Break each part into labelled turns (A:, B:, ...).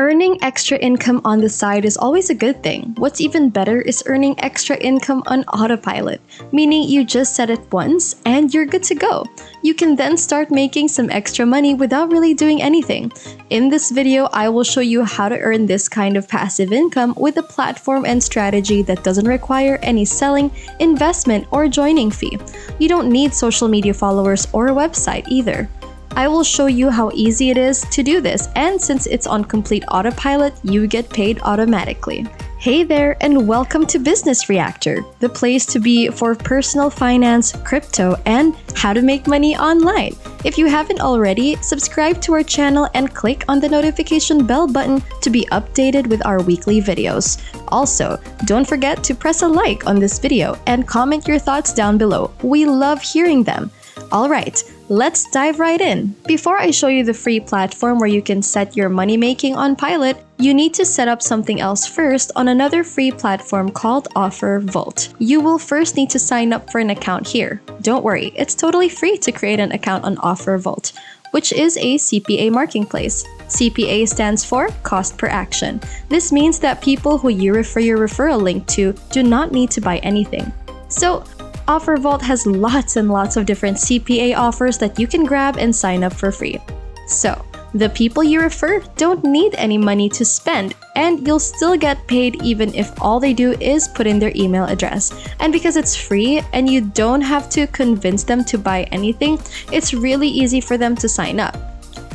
A: Earning extra income on the side is always a good thing. What's even better is earning extra income on autopilot, meaning you just set it once and you're good to go. You can then start making some extra money without really doing anything. In this video, I will show you how to earn this kind of passive income with a platform and strategy that doesn't require any selling, investment, or joining fee. You don't need social media followers or a website either. I will show you how easy it is to do this, and since it's on complete autopilot, you get paid automatically. Hey there, and welcome to Business Reactor, the place to be for personal finance, crypto, and how to make money online. If you haven't already, subscribe to our channel and click on the notification bell button to be updated with our weekly videos. Also, don't forget to press a like on this video and comment your thoughts down below. We love hearing them. Alright, let's dive right in. Before I show you the free platform where you can set your money making on pilot, you need to set up something else first on another free platform called Offervault. You will first need to sign up for an account here. Don't worry, it's totally free to create an account on Offervault, which is a CPA marketplace. CPA stands for cost per action. This means that people who you refer your referral link to do not need to buy anything. So, Offervault has lots and lots of different CPA offers that you can grab and sign up for free. So, the people you refer don't need any money to spend, and you'll still get paid even if all they do is put in their email address. And because it's free and you don't have to convince them to buy anything, it's really easy for them to sign up.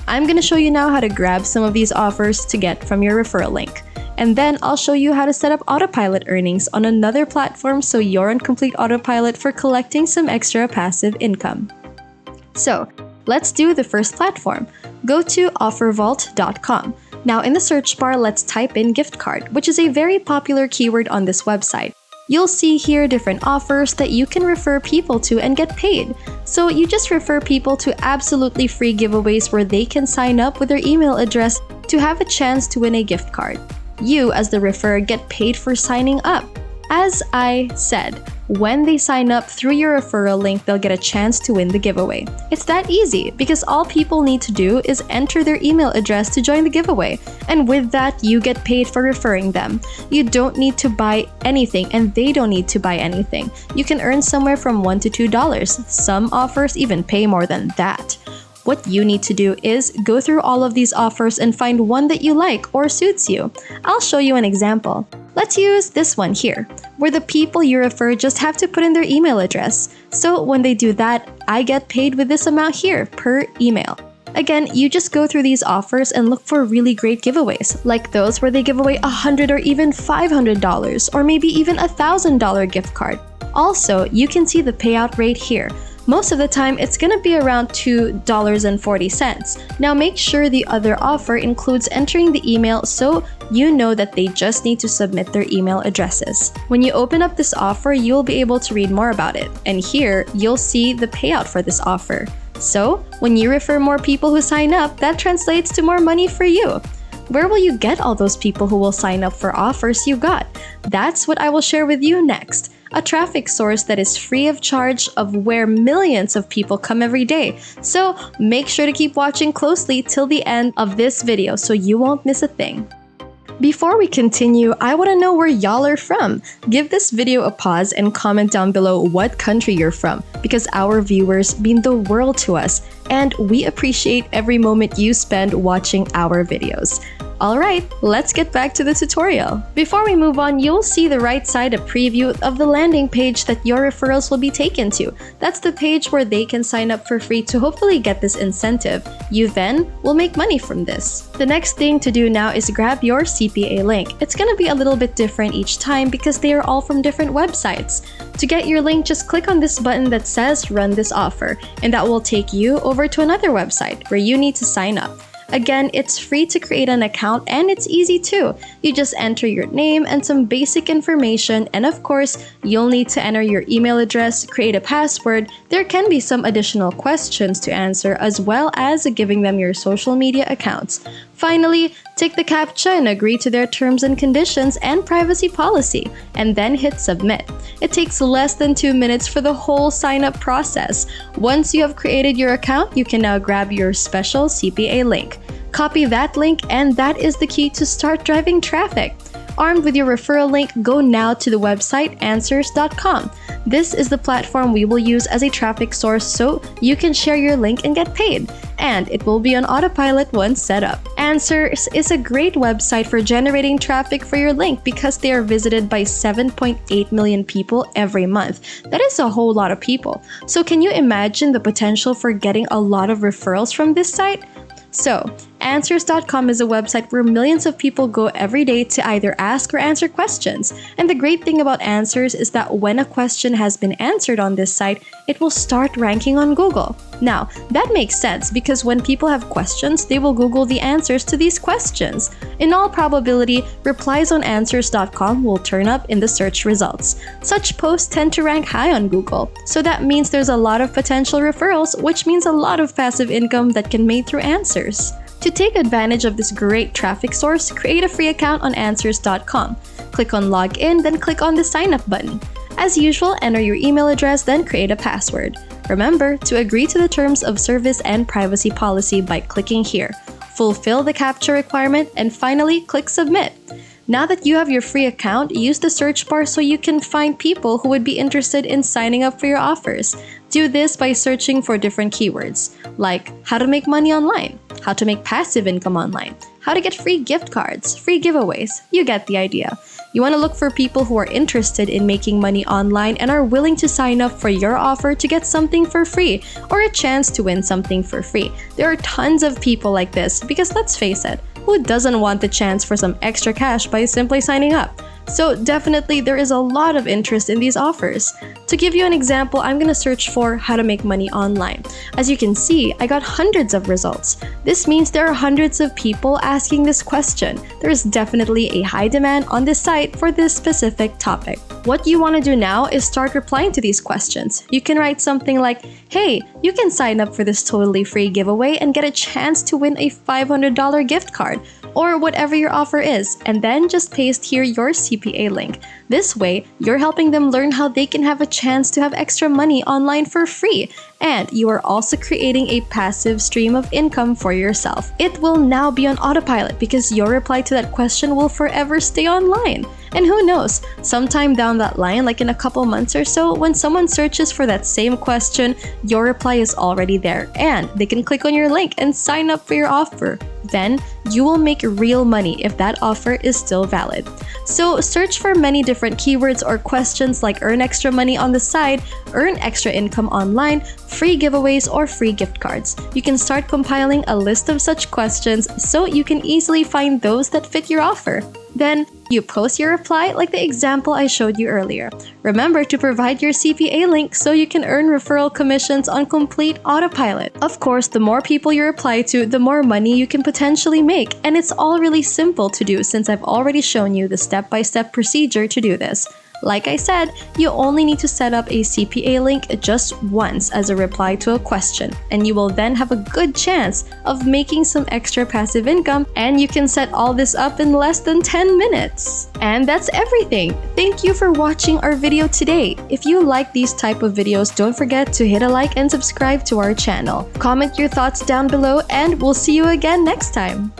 A: I'm gonna show you now how to grab some of these offers to get from your referral link. And then I'll show you how to set up autopilot earnings on another platform so you're on complete autopilot for collecting some extra passive income. So, let's do the first platform. Go to offervault.com. Now in the search bar, let's type in gift card, which is a very popular keyword on this website. You'll see here different offers that you can refer people to and get paid. So you just refer people to absolutely free giveaways where they can sign up with their email address to have a chance to win a gift card. You, as the referrer, get paid for signing up. As I said, when they sign up through your referral link, they'll get a chance to win the giveaway. It's that easy because all people need to do is enter their email address to join the giveaway. And with that, you get paid for referring them. You don't need to buy anything and they don't need to buy anything. You can earn somewhere from $1 to $2. Some offers even pay more than that. What you need to do is go through all of these offers and find one that you like or suits you. I'll show you an example. Let's use this one here, where the people you refer just have to put in their email address. So when they do that, I get paid with this amount here per email. Again, you just go through these offers and look for really great giveaways, like those where they give away $100 or even $500, or maybe even $1,000 gift card. Also, you can see the payout rate here. Most of the time, it's gonna be around $2.40. Now make sure the other offer includes entering the email so you know that they just need to submit their email addresses. When you open up this offer, you'll be able to read more about it. And here, you'll see the payout for this offer. So, when you refer more people who sign up, that translates to more money for you. Where will you get all those people who will sign up for offers you got? That's what I will share with you next. A traffic source that is free of charge of where millions of people come every day. So make sure to keep watching closely till the end of this video so you won't miss a thing. Before we continue, I want to know where y'all are from. Give this video a pause and comment down below what country you're from, because our viewers mean the world to us, and we appreciate every moment you spend watching our videos. Alright, let's get back to the tutorial. Before we move on, you'll see the right side a preview of the landing page that your referrals will be taken to. That's the page where they can sign up for free to hopefully get this incentive. You then will make money from this. The next thing to do now is grab your CPA link. It's gonna be a little bit different each time because they are all from different websites. To get your link, just click on this button that says Run this offer, and that will take you over to another website where you need to sign up. Again, it's free to create an account and it's easy too. You just enter your name and some basic information, and of course, you'll need to enter your email address, create a password. There can be some additional questions to answer as well as giving them your social media accounts. Finally, tick the CAPTCHA and agree to their terms and conditions and privacy policy, and then hit submit. It takes less than 2 minutes for the whole sign-up process. Once you have created your account, you can now grab your special CPA link. Copy that link, and that is the key to start driving traffic. Armed with your referral link, go now to the website answers.com. This is the platform we will use as a traffic source so you can share your link and get paid. And it will be on autopilot once set up. Answers is a great website for generating traffic for your link because they are visited by 7.8 million people every month. That is a whole lot of people. So can you imagine the potential for getting a lot of referrals from this site? So, Answers.com is a website where millions of people go every day to either ask or answer questions. And the great thing about Answers is that when a question has been answered on this site, it will start ranking on Google. Now, that makes sense because when people have questions, they will Google the answers to these questions. In all probability, replies on Answers.com will turn up in the search results. Such posts tend to rank high on Google, so that means there's a lot of potential referrals, which means a lot of passive income that can be made through Answers. To take advantage of this great traffic source, create a free account on Answers.com. Click on Login, then click on the Sign Up button. As usual, enter your email address, then create a password. Remember to agree to the terms of service and privacy policy by clicking here. Fulfill the CAPTCHA requirement, and finally, click Submit. Now that you have your free account, use the search bar so you can find people who would be interested in signing up for your offers. Do this by searching for different keywords, like how to make money online, how to make passive income online, how to get free gift cards, free giveaways. You get the idea. You want to look for people who are interested in making money online and are willing to sign up for your offer to get something for free or a chance to win something for free. There are tons of people like this because let's face it, who doesn't want the chance for some extra cash by simply signing up? So definitely there is a lot of interest in these offers. To give you an example, I'm gonna search for how to make money online. As you can see, I got hundreds of results. This means there are hundreds of people asking this question. There is definitely a high demand on this site for this specific topic. What you want to do now is start replying to these questions. You can write something like, hey, you can sign up for this totally free giveaway and get a chance to win a $500 gift card, or whatever your offer is, and then just paste here your CPA link. This way, you're helping them learn how they can have a chance to have extra money online for free, and you are also creating a passive stream of income for yourself. It will now be on autopilot because your reply to that question will forever stay online. And who knows, sometime down that line, like in a couple months or so, when someone searches for that same question, your reply is already there and they can click on your link and sign up for your offer. Then, you will make real money if that offer is still valid. So, search for many different keywords or questions like earn extra money on the side, earn extra income online, free giveaways, or free gift cards. You can start compiling a list of such questions so you can easily find those that fit your offer. Then, you post your reply like the example I showed you earlier. Remember to provide your CPA link so you can earn referral commissions on complete autopilot. Of course, the more people you reply to, the more money you can potentially make, and it's all really simple to do since I've already shown you the step-by-step procedure to do this. Like I said, you only need to set up a CPA link just once as a reply to a question, and you will then have a good chance of making some extra passive income, and you can set all this up in less than 10 minutes. And that's everything. Thank you for watching our video today. If you like these type of videos, don't forget to hit a like and subscribe to our channel. Comment your thoughts down below, and we'll see you again next time.